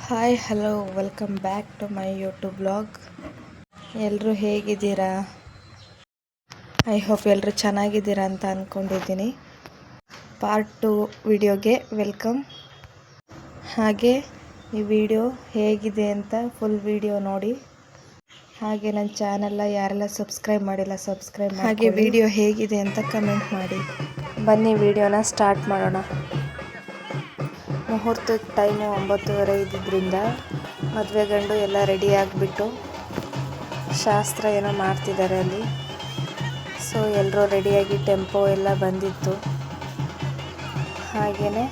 Hi hello welcome back to my YouTube blog. ಎಲ್ಲರೂ ಹೇಗಿದ್ದೀರಾ? I hope ಎಲ್ಲರೂ ಚೆನ್ನಾಗಿದ್ದೀರಾ ಅಂತ ಅಂದ್ಕೊಂಡಿದ್ದೀನಿ. ಪಾರ್ಟ್ 2 ವಿಡಿಯೋಗೆ ವೆಲ್ಕಮ್. ಹಾಗೆ ಈ ವಿಡಿಯೋ ಹೇಗಿದೆ ಅಂತ ಫುಲ್ ವಿಡಿಯೋ ನೋಡಿ. ಹಾಗೆ ನನ್ನ ಚಾನೆಲ್ನ ಯಾರೆಲ್ಲ ಸಬ್ಸ್ಕ್ರೈಬ್ ಮಾಡಿಲ್ಲ ಸಬ್ಸ್ಕ್ರೈಬ್ ಮಾಡಿ. ಹಾಗೆ ವಿಡಿಯೋ ಹೇಗಿದೆ ಅಂತ ಕಮೆಂಟ್ ಮಾಡಿ. ಬನ್ನಿ ವಿಡಿಯೋನ ಸ್ಟಾರ್ಟ್ ಮಾಡೋಣ. ಮುಹೂರ್ತದ ಟೈಮು 9:30 ಇದ್ದಿದ್ದರಿಂದ ಮದುವೆ ಗಂಡು ಎಲ್ಲ ರೆಡಿ ಆಗಿಬಿಟ್ಟು ಶಾಸ್ತ್ರ ಏನೋ ಮಾಡ್ತಿದ್ದಾರೆ ಅಲ್ಲಿ. ಸೊ ಎಲ್ಲರೂ ರೆಡಿಯಾಗಿ ಟೆಂಪೋ ಎಲ್ಲ ಬಂದಿತ್ತು. ಹಾಗೆಯೇ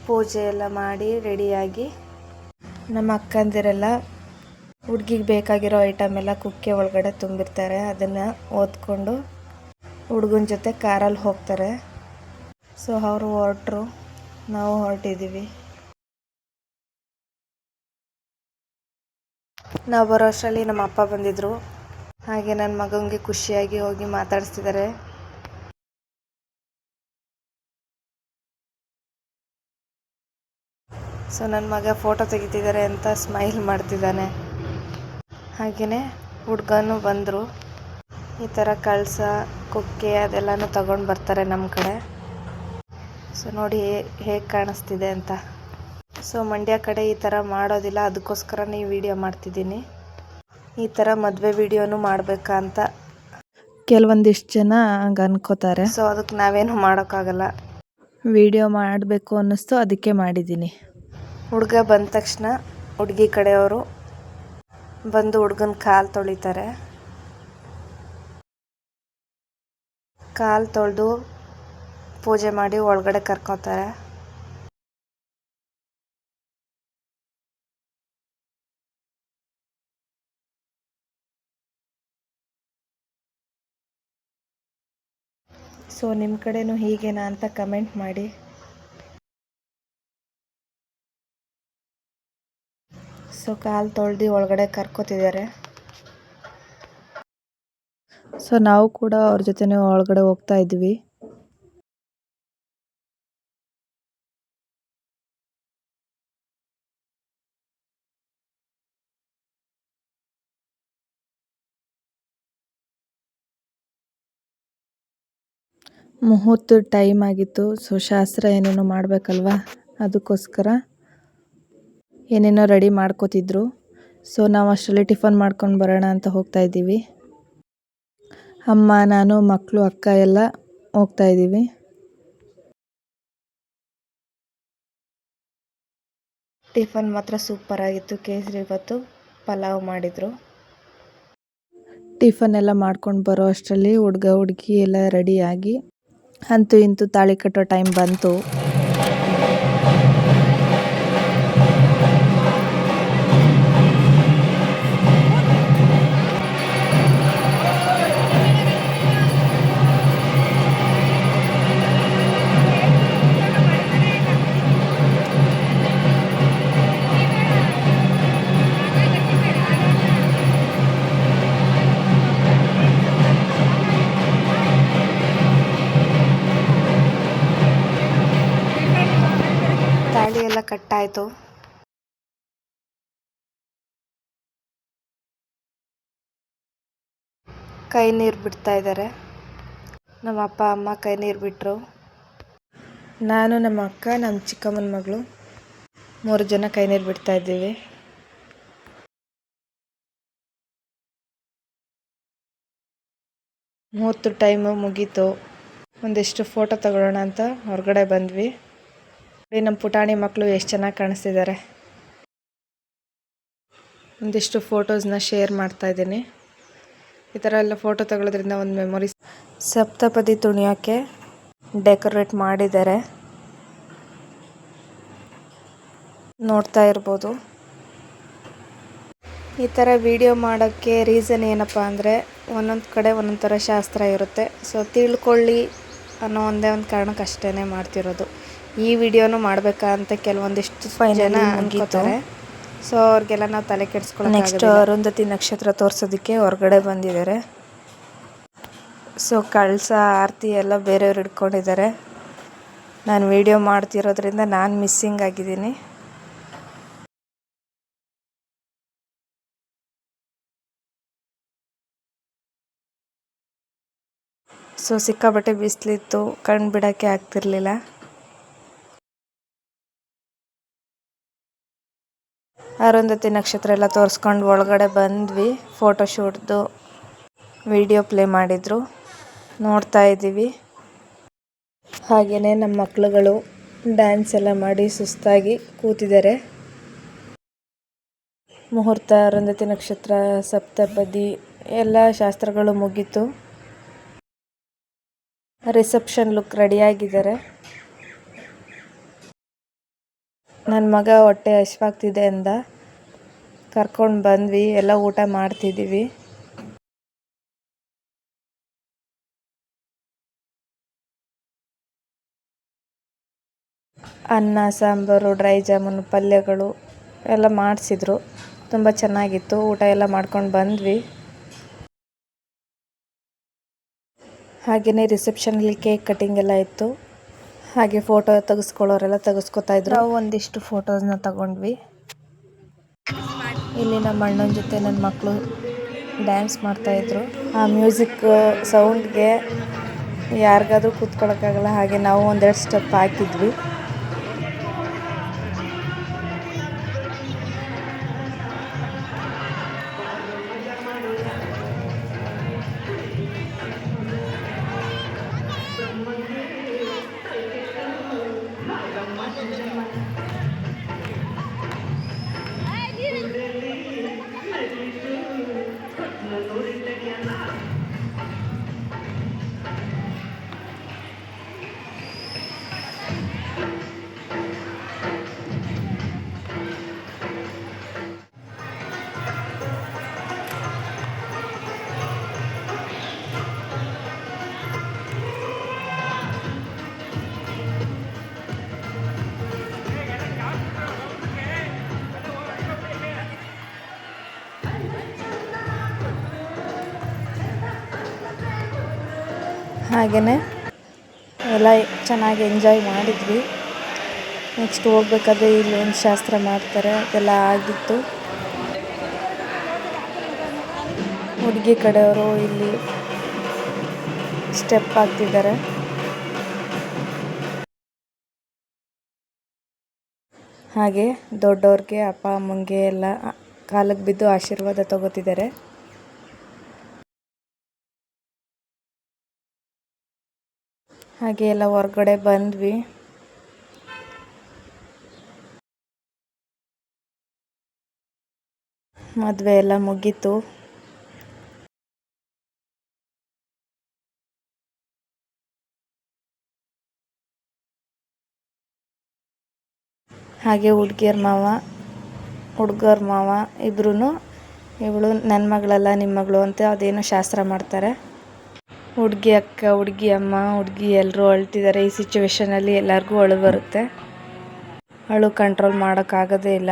ಪೂಜೆ ಎಲ್ಲ ಮಾಡಿ ರೆಡಿಯಾಗಿ ನಮ್ಮ ಅಕ್ಕಂದಿರೆಲ್ಲ ಹುಡುಗಿಗೆ ಬೇಕಾಗಿರೋ ಐಟಮ್ ಎಲ್ಲ ಕುಕ್ಕೆ ಒಳಗಡೆ ತುಂಬಿರ್ತಾರೆ. ಅದನ್ನು ಓದ್ಕೊಂಡು ಹುಡುಗನ ಜೊತೆ ಕಾರಲ್ಲಿ ಹೋಗ್ತಾರೆ. ಸೊ ಅವರು ಹೊರಟರು, ನಾವು ಹೊರಟಿದ್ದೀವಿ. ನಾವು ಬರೋ ಅಷ್ಟರಲ್ಲಿ ನಮ್ಮ ಅಪ್ಪ ಬಂದಿದ್ದರು. ಹಾಗೆ ನನ್ನ ಮಗನಿಗೆ ಖುಷಿಯಾಗಿ ಹೋಗಿ ಮಾತಾಡಿಸ್ತಿದ್ದಾರೆ. ಸೊ ನನ್ನ ಮಗ ಫೋಟೋ ತೆಗಿತಿದ್ದಾರೆ ಅಂತ ಸ್ಮೈಲ್ ಮಾಡ್ತಿದ್ದಾನೆ. ಹಾಗೆಯೇ ಹುಡುಗನೂ ಬಂದರು. ಈ ಥರ ಕಳಸ ಕುಕ್ಕೆ ಅದೆಲ್ಲನೂ ತಗೊಂಡು ಬರ್ತಾರೆ ನಮ್ಮ ಕಡೆ. ಸೊ ನೋಡಿ ಹೇಗೆ ಕಾಣಿಸ್ತಿದೆ ಅಂತ. ಸೊ ಮಂಡ್ಯ ಕಡೆ ಈ ಥರ ಮಾಡೋದಿಲ್ಲ, ಅದಕ್ಕೋಸ್ಕರನೇ ಈ ವಿಡಿಯೋ ಮಾಡ್ತಿದ್ದೀನಿ. ಈ ಥರ ಮದುವೆ ವಿಡಿಯೋನು ಮಾಡಬೇಕಾ ಅಂತ ಕೆಲವೊಂದಿಷ್ಟು ಜನ ಹಂಗೆ ಅನ್ಕೋತಾರೆ. ಸೊ ಅದಕ್ಕೆ ನಾವೇನು ಮಾಡೋಕ್ಕಾಗಲ್ಲ. ವಿಡಿಯೋ ಮಾಡಬೇಕು ಅನ್ನಿಸ್ತು, ಅದಕ್ಕೆ ಮಾಡಿದ್ದೀನಿ. ಹುಡುಗ ಬಂದ ತಕ್ಷಣ ಹುಡುಗಿ ಕಡೆಯವರು ಬಂದು ಹುಡುಗನ ಕಾಲು ತೊಳಿತಾರೆ. ಕಾಲು ತೊಳೆದು ಪೂಜೆ ಮಾಡಿ ಒಳಗಡೆ ಕರ್ಕೊತಾರೆ. ಸೊ ನಿಮ್ಮ ಕಡೆನೂ ಹೀಗೇನಾ ಅಂತ ಕಮೆಂಟ್ ಮಾಡಿ. ಸೊ ಕಾಲು ತೊಳೆದು ಒಳಗಡೆ ಕರ್ಕೋತಿದ್ದಾರೆ. ಸೊ ನಾವು ಕೂಡ ಅವ್ರ ಜೊತೆನೇ ಒಳಗಡೆ ಹೋಗ್ತಾ ಇದ್ವಿ. ಮುಹೂರ್ತದ ಟೈಮ್ ಆಗಿತ್ತು. ಸೊ ಶಾಸ್ತ್ರ ಏನೇನೋ ಮಾಡಬೇಕಲ್ವ, ಅದಕ್ಕೋಸ್ಕರ ಏನೇನೋ ರೆಡಿ ಮಾಡ್ಕೋತಿದ್ರು. ಸೊ ನಾವು ಅಷ್ಟರಲ್ಲಿ ಟಿಫನ್ ಮಾಡ್ಕೊಂಡು ಬರೋಣ ಅಂತ ಹೋಗ್ತಾ ಇದ್ದೀವಿ. ಅಮ್ಮ, ನಾನು, ಮಕ್ಕಳು, ಅಕ್ಕ ಎಲ್ಲ ಹೋಗ್ತಾ ಇದ್ದೀವಿ. ಟಿಫನ್ ಮಾತ್ರ ಸೂಪರ್ ಆಗಿತ್ತು. ಕೇಸರಿ ಬಾತು, ಪಲಾವ್ ಮಾಡಿದರು. ಟಿಫನ್ ಎಲ್ಲ ಮಾಡ್ಕೊಂಡು ಬರೋ ಅಷ್ಟರಲ್ಲಿ ಹುಡುಗ ಹುಡುಗಿ ಎಲ್ಲ ರೆಡಿಯಾಗಿ ಅಂತೂ ಇಂತೂ ತಾಳಿ ಕಟ್ಟೋ ಟೈಮ್ ಬಂತು. ತಾಳಿ ಎಲ್ಲ ಕಟ್ಟಾಯಿತು. ಕೈ ನೀರು ಬಿಡ್ತಾ ಇದ್ದಾರೆ. ನಮ್ಮ ಅಪ್ಪ ಅಮ್ಮ ಕೈ ನೀರು ಬಿಟ್ಟರು. ನಾನು, ನಮ್ಮ ಅಕ್ಕ, ನಮ್ಮ ಚಿಕ್ಕಮ್ಮನ ಮಗಳು 3 ಜನ ಕೈ ನೀರು ಬಿಡ್ತಾ ಇದ್ದೀವಿ. ಮುಹೂರ್ತ ಟೈಮು ಮುಗೀತು. ಒಂದಿಷ್ಟು ಫೋಟೋ ತಗೊಳ್ಳೋಣ ಅಂತ ಹೊರಗಡೆ ಬಂದ್ವಿ. ನಮ್ಮ ಪುಟಾಣಿ ಮಕ್ಕಳು ಎಷ್ಟು ಚೆನ್ನಾಗಿ ಕಾಣಿಸ್ತಿದ್ದಾರೆ. ಒಂದಿಷ್ಟು ಫೋಟೋಸ್ನ ಶೇರ್ ಮಾಡ್ತಾ ಇದ್ದೀನಿ. ಈ ಥರ ಎಲ್ಲ ಫೋಟೋ ತಗೊಳ್ಳೋದ್ರಿಂದ ಒಂದು ಮೆಮೊರೀಸ್. ಸಪ್ತಪದಿ ತುಣಿಯೋಕ್ಕೆ ಡೆಕೋರೇಟ್ ಮಾಡಿದ್ದಾರೆ, ನೋಡ್ತಾ ಇರ್ಬೋದು. ಈ ಥರ ವಿಡಿಯೋ ಮಾಡೋಕ್ಕೆ ರೀಸನ್ ಏನಪ್ಪ ಅಂದರೆ, ಒಂದೊಂದು ಕಡೆ ಒಂದೊಂದು ಥರ ಶಾಸ್ತ್ರ ಇರುತ್ತೆ. ಸೊ ತಿಳ್ಕೊಳ್ಳಿ ಅನ್ನೋ ಒಂದೇ ಒಂದು ಕಾರಣಕ್ಕೆ ಅಷ್ಟೇ ಮಾಡ್ತಿರೋದು. ಈ ವಿಡಿಯೋನು ಮಾಡಬೇಕಾ ಅಂತ ಕೆಲವೊಂದಿಷ್ಟು ಜನ ಅನ್ಕೋತಾರೆ. ಸೊ ಅವ್ರಿಗೆಲ್ಲ ನಾವು ತಲೆ ಕೆಡಿಸ್ಕೊಳ್ಳೋದು. ನೆಕ್ಸ್ಟ್ ಅರುಂಧತಿ ನಕ್ಷತ್ರ ತೋರಿಸೋದಕ್ಕೆ ಹೊರಗಡೆ ಬಂದಿದ್ದಾರೆ. ಸೊ ಕಳಸ ಆರತಿ ಎಲ್ಲ ಬೇರೆಯವ್ರು ಹಿಡ್ಕೊಂಡಿದ್ದಾರೆ. ನಾನು ವಿಡಿಯೋ ಮಾಡ್ತಿರೋದ್ರಿಂದ ನಾನು ಮಿಸ್ಸಿಂಗ್ ಆಗಿದ್ದೀನಿ. ಸೊ ಸಿಕ್ಕಾಪಟ್ಟೆ ಬಿಸಿಲಿತ್ತು, ಕಣ್ಣು ಬಿಡೋಕ್ಕೆ ಆಗ್ತಿರ್ಲಿಲ್ಲ. ಅರುಂಧತಿ ನಕ್ಷತ್ರ ಎಲ್ಲ ತೋರಿಸ್ಕೊಂಡು ಒಳಗಡೆ ಬಂದ್ವಿ. ಫೋಟೋಶೂಟ್ದು ವಿಡಿಯೋ ಪ್ಲೇ ಮಾಡಿದರು, ನೋಡ್ತಾ ಇದ್ದೀವಿ. ಹಾಗೆಯೇ ನಮ್ಮ ಮಕ್ಕಳುಗಳು ಡ್ಯಾನ್ಸ್ ಎಲ್ಲ ಮಾಡಿ ಸುಸ್ತಾಗಿ ಕೂತಿದ್ದಾರೆ. ಮುಹೂರ್ತ, ಅರುಂಧತಿ ನಕ್ಷತ್ರ, ಸಪ್ತಪದಿ ಎಲ್ಲ ಶಾಸ್ತ್ರಗಳು ಮುಗೀತು. ರಿಸೆಪ್ಷನ್ ಲುಕ್ ರೆಡಿಯಾಗಿದ್ದಾರೆ. ನನ್ನ ಮಗ ಹೊಟ್ಟೆ ಹಸಿವಾಗ್ತಿದೆ ಅಂದ, ಕರ್ಕೊಂಡು ಬಂದ್ವಿ. ಎಲ್ಲ ಊಟ ಮಾಡ್ತಿದ್ದೀವಿ. ಅನ್ನ, ಸಾಂಬಾರು, ಡ್ರೈ ಜಾಮೂನು, ಪಲ್ಯಗಳು ಎಲ್ಲ ಮಾಡಿಸಿದ್ರು. ತುಂಬ ಚೆನ್ನಾಗಿತ್ತು. ಊಟ ಎಲ್ಲ ಮಾಡ್ಕೊಂಡು ಬಂದ್ವಿ. ಹಾಗೆಯೇ ರಿಸೆಪ್ಷನಲ್ಲಿ ಕೇಕ್ ಕಟಿಂಗ್ ಎಲ್ಲ ಇತ್ತು. ಹಾಗೆ ಫೋಟೋ ತೆಗೆಸ್ಕೊಳ್ಳೋರೆಲ್ಲ ತೆಗೆಸ್ಕೊತಾ ಇದ್ರು. ನಾವು ಒಂದಿಷ್ಟು ಫೋಟೋಸ್ನ ತಗೊಂಡ್ವಿ. ಇಲ್ಲಿ ನಮ್ಮ ಅಣ್ಣನ ಜೊತೆ ನನ್ನ ಮಕ್ಕಳು ಡ್ಯಾನ್ಸ್ ಮಾಡ್ತಾಯಿದ್ರು. ಆ ಮ್ಯೂಸಿಕ್ ಸೌಂಡ್ಗೆ ಯಾರಿಗಾದ್ರೂ ಕೂತ್ಕೊಳ್ಳೋಕ್ಕಾಗಲ್ಲ. ಹಾಗೆ ನಾವು ಒಂದೆರಡು ಸ್ಟೆಪ್ ಹಾಕಿದ್ವಿ. ಹಾಗೆಯೇ ಎಲ್ಲ ಚೆನ್ನಾಗಿ ಎಂಜಾಯ್ ಮಾಡಿದ್ವಿ. ನೆಕ್ಸ್ಟ್ ಹೋಗ್ಬೇಕಾದ್ರೆ ಇಲ್ಲಿ ಒಂದು ಶಾಸ್ತ್ರ ಮಾಡ್ತಾರೆ, ಅದೆಲ್ಲ ಆಗಿತ್ತು. ಹುಡುಗಿ ಕಡೆಯವರು ಇಲ್ಲಿ ಸ್ಟೆಪ್ ಹಾಕ್ತಿದ್ದಾರೆ. ಹಾಗೆ ದೊಡ್ಡವ್ರಿಗೆ, ಅಪ್ಪ ಅಮ್ಮಂಗೆ ಎಲ್ಲ ಕಾಲಿಗೆ ಬಿದ್ದು ಆಶೀರ್ವಾದ ತಗೋತಿದ್ದಾರೆ. ಹಾಗೆ ಎಲ್ಲ ಹೊರಗಡೆ ಬಂದ್ವಿ. ಮದುವೆ ಎಲ್ಲ ಮುಗೀತು. ಹಾಗೆ ಹುಡುಗಿಯರ ಮಾವ ಇಬ್ರು, ಇವಳು ನನ್ನ ಮಗಳಲ್ಲ ನಿಮ್ಮ ಮಗಳು ಅಂತ ಅದೇನೋ ಶಾಸ್ತ್ರ ಮಾಡ್ತಾರೆ. ಹುಡುಗಿ ಅಕ್ಕ, ಹುಡುಗಿ ಅಮ್ಮ, ಹುಡುಗಿ ಎಲ್ಲರೂ ಅಳ್ತಿದ್ದಾರೆ. ಈ ಸಿಚುವೇಶನಲ್ಲಿ ಎಲ್ಲರಿಗೂ ಅಳು ಬರುತ್ತೆ. ಅಳು ಕಂಟ್ರೋಲ್ ಮಾಡೋಕ್ಕಾಗೋದೇ ಇಲ್ಲ.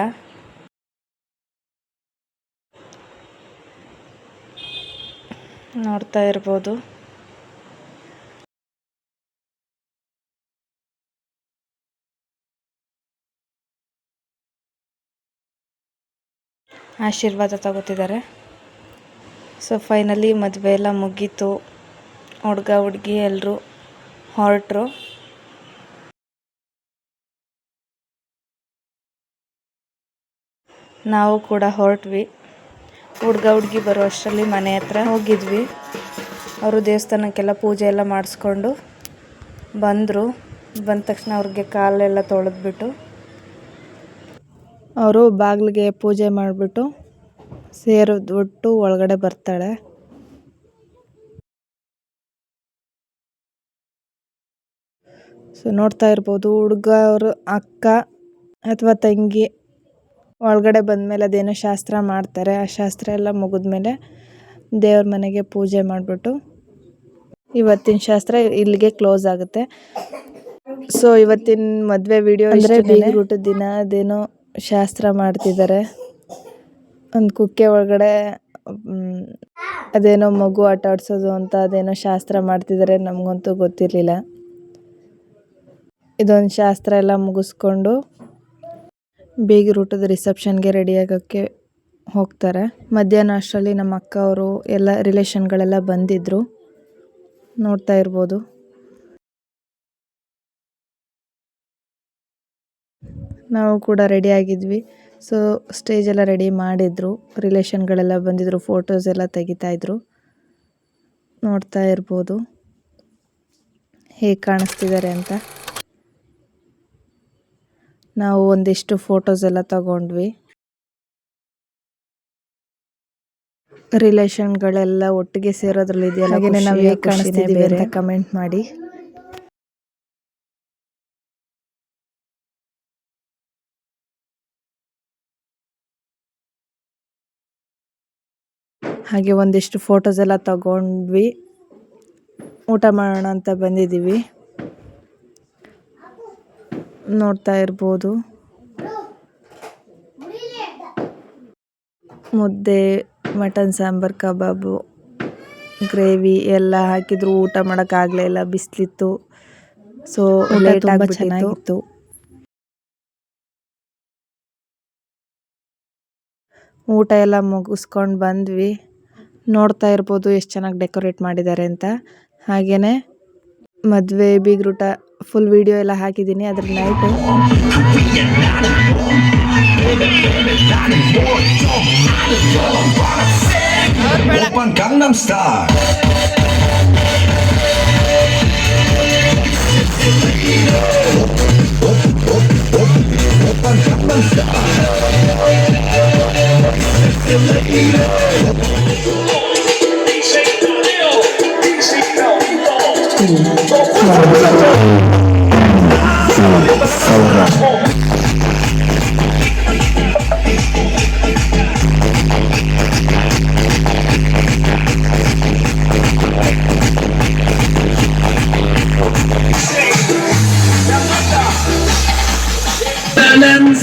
ನೋಡ್ತಾ ಇರ್ಬೋದು. ಆಶೀರ್ವಾದ ತಗೋತಿದ್ದಾರೆ. ಸೊ ಫೈನಲಿ ಮದುವೆ ಎಲ್ಲ ಮುಗೀತು. ಹುಡುಗ ಹುಡುಗಿ ಎಲ್ಲರೂ ಹೊರಟರು. ನಾವು ಕೂಡ ಹೊರಟ್ವಿ. ಹುಡುಗ ಹುಡುಗಿ ಬರೋ ಅಷ್ಟರಲ್ಲಿ ಮನೆ ಹತ್ರ ಹೋಗಿದ್ವಿ. ಅವರು ದೇವಸ್ಥಾನಕ್ಕೆಲ್ಲ ಪೂಜೆ ಎಲ್ಲ ಮಾಡಿಸ್ಕೊಂಡು ಬಂದರು. ಬಂದ ತಕ್ಷಣ ಅವ್ರಿಗೆ ಕಾಲೆಲ್ಲ ತೊಳೆದ್ಬಿಟ್ಟು ಅವರು ಬಾಗಿಲಿಗೆ ಪೂಜೆ ಮಾಡಿಬಿಟ್ಟು ಸೇರಿದ್ಬಿಟ್ಟು ಒಳಗಡೆ ಬರ್ತಾಳೆ. ಸೊ ನೋಡ್ತಾ ಇರ್ಬೋದು, ಹುಡುಗ ಅವರು ಅಕ್ಕ ಅಥವಾ ತಂಗಿ ಒಳಗಡೆ ಬಂದಮೇಲೆ ಅದೇನೋ ಶಾಸ್ತ್ರ ಮಾಡ್ತಾರೆ. ಆ ಶಾಸ್ತ್ರ ಎಲ್ಲ ಮುಗಿದ್ಮೇಲೆ ದೇವ್ರ ಮನೆಗೆ ಪೂಜೆ ಮಾಡಿಬಿಟ್ಟು ಇವತ್ತಿನ ಶಾಸ್ತ್ರ ಇಲ್ಲಿಗೆ ಕ್ಲೋಸ್ ಆಗುತ್ತೆ. ಸೊ ಇವತ್ತಿನ ಮದುವೆ ವಿಡಿಯೋ ಅಂದರೆ ಬೀಗರೂಟದ ದಿನ ಅದೇನೋ ಶಾಸ್ತ್ರ ಮಾಡ್ತಿದ್ದಾರೆ. ಒಂದು ಕುಕ್ಕೆ ಒಳಗಡೆ ಅದೇನೋ ಮಗು ಆಟ ಆಡಿಸೋದು ಅಂತ ಅದೇನೋ ಶಾಸ್ತ್ರ ಮಾಡ್ತಿದ್ದಾರೆ. ನಮಗಂತೂ ಗೊತ್ತಿರಲಿಲ್ಲ. ಇದೊಂದು ಶಾಸ್ತ್ರ ಎಲ್ಲ ಮುಗಿಸ್ಕೊಂಡು ಬೀಗರ ಊಟದ ರಿಸೆಪ್ಷನ್ಗೆ ರೆಡಿ ಆಗೋಕ್ಕೆ ಹೋಗ್ತಾರೆ. ಮಧ್ಯಾಹ್ನ ಅಷ್ಟರಲ್ಲಿ ನಮ್ಮ ಅಕ್ಕ ಅವರು ಎಲ್ಲ ರಿಲೇಷನ್ಗಳೆಲ್ಲ ಬಂದಿದ್ದರು, ನೋಡ್ತಾ ಇರ್ಬೋದು. ನಾವು ಕೂಡ ರೆಡಿ ಆಗಿದ್ವಿ. ಸೊ ಸ್ಟೇಜ್ ಎಲ್ಲ ರೆಡಿ ಮಾಡಿದ್ರು, ರಿಲೇಷನ್ಗಳೆಲ್ಲ ಬಂದಿದ್ರು, ಫೋಟೋಸ್ ಎಲ್ಲ ತೆಗಿತಾಯಿದ್ರು. ನೋಡ್ತಾ ಇರ್ಬೋದು ಹೇಗೆ ಕಾಣಿಸ್ತಿದ್ದಾರೆ ಅಂತ. ನಾವು ಒಂದಿಷ್ಟು ಫೋಟೋಸ್ ಎಲ್ಲ ತಗೊಂಡ್ವಿ. ರಿಲೇಷನ್ಗಳೆಲ್ಲ ಒಟ್ಟಿಗೆ ಸೇರೋದ್ರಲ್ಲಿ ಇದೆಯಲ್ಲ, ಹಾಗೆಯೇ ನಾವು ಹೇಗೆ ಕಾಣಿಸ್ತಿದ್ದೀವಿ ಅಂತ ಕಮೆಂಟ್ ಮಾಡಿ. ಹಾಗೆ ಒಂದಿಷ್ಟು ಫೋಟೋಸ್ ಎಲ್ಲ ತಗೊಂಡ್ವಿ. ಊಟ ಮಾಡೋಣ ಅಂತ ಬಂದಿದ್ದೀವಿ. ನೋಡ್ತಾ ಇರ್ಬೋದು ಮುದ್ದೆ, ಮಟನ್ ಸಾಂಬಾರು, ಕಬಾಬು, ಗ್ರೇವಿ ಎಲ್ಲ ಹಾಕಿದ್ರು. ಊಟ ಮಾಡೋಕ್ಕಾಗಲೇ ಇಲ್ಲ, ಬಿಸಿಲಿತ್ತು. ಸೊ ಲೇಟ್ ಆಗಿಬಿಟ್ಟಿತ್ತು. ಊಟ ಎಲ್ಲ ಮುಗಿಸ್ಕೊಂಡು ಬಂದ್ವಿ. ನೋಡ್ತಾ ಇರ್ಬೋದು ಎಷ್ಟು ಚೆನ್ನಾಗಿ ಡೆಕೋರೇಟ್ ಮಾಡಿದ್ದಾರೆ ಅಂತ. ಹಾಗೆಯೇ ಮದುವೆ ಬೀಗ್ರೂಟ ಫುಲ್ ವಿಡಿಯೋ ಎಲ್ಲ ಹಾಕಿದ್ದೀನಿ. ಅದ್ರ ನೈಟು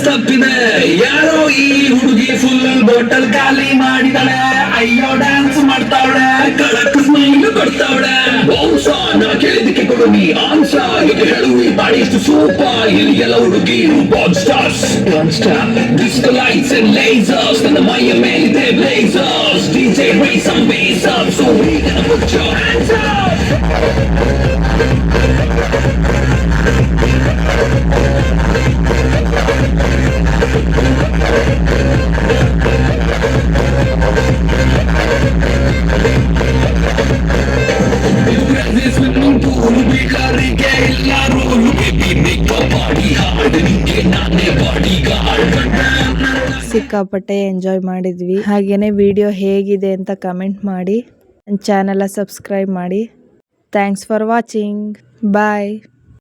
ತಪ್ಪಿದೆ. ಯಾರೋ ಈ ಹುಡುಗಿ ಫುಲ್ ಬಾಟಲ್ ಖಾಲಿ ಮಾಡಿದಾಳೆ. ಅಯ್ಯೋ ಡ್ಯಾನ್ಸ್ ಮಾಡ್ತಾವಳೆ, ಕಳಕ್ ಸ್ಮೈಲ್ ಬರ್ತಾವಳೆ. ವಂಶ ನಾ ಕೇಳಿದಕ್ಕೆ ಕೊಡು ನೀ ಆನ್ಸ. ಇದು ಹೇಳುವಿ ಬಾಡಿ ಎಷ್ಟು ಸೂಪ. ಇಲ್ಲಿ ಎಲ್ಲ ಹುಡುಗಿ Bob stars. Disco lights and lasers, ನನ್ನ ಮೈಯ ಮೇಲಿದೆ blazers. DJ raise some bass up, so we gonna put your hands up. ಸಿಕ್ಕಾಪಟ್ಟೆ ಎಂಜಾಯ್ ಮಾಡಿದ್ವಿ. ಹಾಗೇನೆ ವಿಡಿಯೋ ಹೇಗಿದೆ ಅಂತ ಕಮೆಂಟ್ ಮಾಡಿ, ಚಾನೆಲ್ ಸಬ್ಸ್ಕ್ರೈಬ್ ಮಾಡಿ. Thanks for watching. ಬಾಯ್.